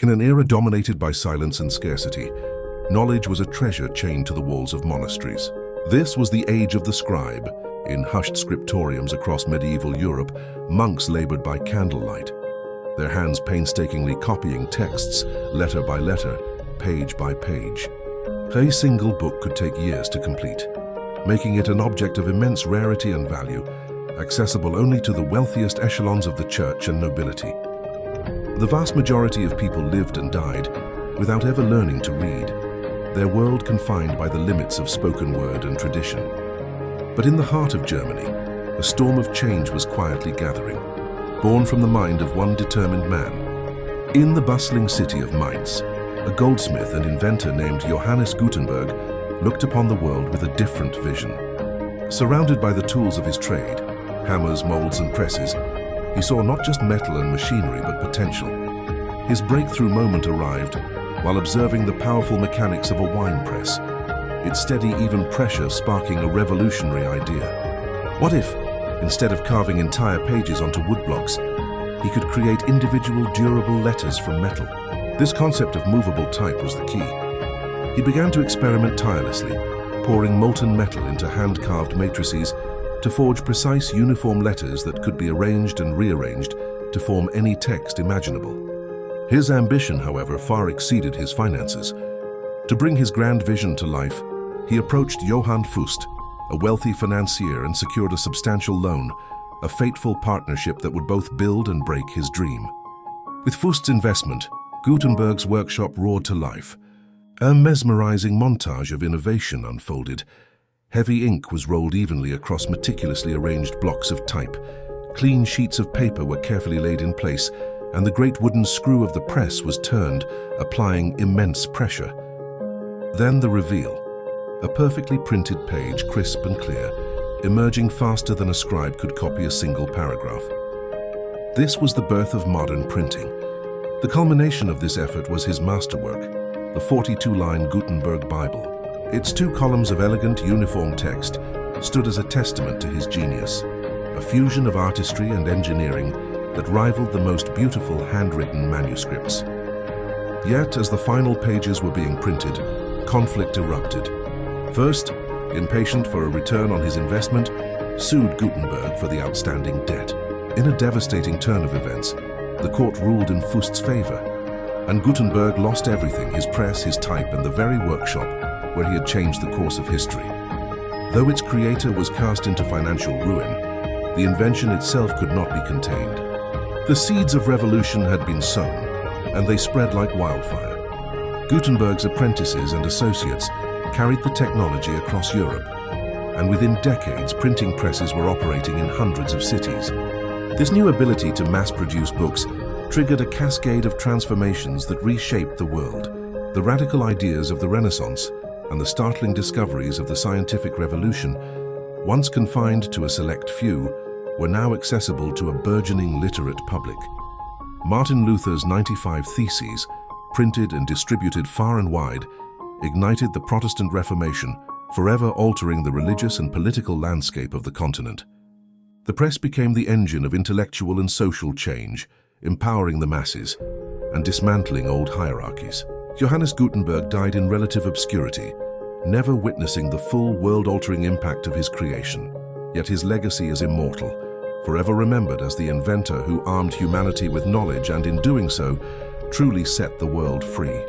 In an era dominated by silence and scarcity, knowledge was a treasure chained to the walls of monasteries. This was the age of the scribe. In hushed scriptoriums across medieval Europe, monks labored by candlelight, their hands painstakingly copying texts, letter by letter, page by page. A single book could take years to complete, making it an object of immense rarity and value, accessible only to the wealthiest echelons of the church and nobility. The vast majority of people lived and died without ever learning to read, their world confined by the limits of spoken word and tradition. But in the heart of Germany, a storm of change was quietly gathering, born from the mind of one determined man. In the bustling city of Mainz, a goldsmith and inventor named Johannes Gutenberg looked upon the world with a different vision. Surrounded by the tools of his trade, hammers, molds, and presses, he saw not just metal and machinery, but potential. His breakthrough moment arrived while observing the powerful mechanics of a wine press, its steady, even pressure sparking a revolutionary idea. What if, instead of carving entire pages onto woodblocks, he could create individual, durable letters from metal? This concept of movable type was the key. He began to experiment tirelessly, pouring molten metal into hand-carved matrices to forge precise, uniform letters that could be arranged and rearranged to form any text imaginable. His ambition, however, far exceeded his finances. To bring his grand vision to life, he approached Johann Fust, a wealthy financier, and secured a substantial loan, a fateful partnership that would both build and break his dream. With Fust's investment, Gutenberg's workshop roared to life. A mesmerizing montage of innovation unfolded. Heavy ink was rolled evenly across meticulously arranged blocks of type. Clean sheets of paper were carefully laid in place, and the great wooden screw of the press was turned, applying immense pressure. Then the reveal. A perfectly printed page, crisp and clear, emerging faster than a scribe could copy a single paragraph. This was the birth of modern printing. The culmination of this effort was his masterwork, the 42-line Gutenberg Bible. Its 2 columns of elegant, uniform text stood as a testament to his genius, a fusion of artistry and engineering that rivaled the most beautiful handwritten manuscripts. Yet, as the final pages were being printed, conflict erupted. First, impatient for a return on his investment, sued Gutenberg for the outstanding debt. In a devastating turn of events, the court ruled in Fust's favor, and Gutenberg lost everything: his press, his type, and the very workshop where he had changed the course of history. Though its creator was cast into financial ruin, the invention itself could not be contained. The seeds of revolution had been sown, and they spread like wildfire. Gutenberg's apprentices and associates carried the technology across Europe, and within decades, printing presses were operating in hundreds of cities. This new ability to mass-produce books triggered a cascade of transformations that reshaped the world. The radical ideas of the Renaissance and the startling discoveries of the scientific revolution, once confined to a select few, were now accessible to a burgeoning literate public. Martin Luther's 95 Theses, printed and distributed far and wide, ignited the Protestant Reformation, forever altering the religious and political landscape of the continent. The press became the engine of intellectual and social change, empowering the masses and dismantling old hierarchies. Johannes Gutenberg died in relative obscurity, never witnessing the full world-altering impact of his creation. Yet his legacy is immortal, forever remembered as the inventor who armed humanity with knowledge and, in doing so, truly set the world free.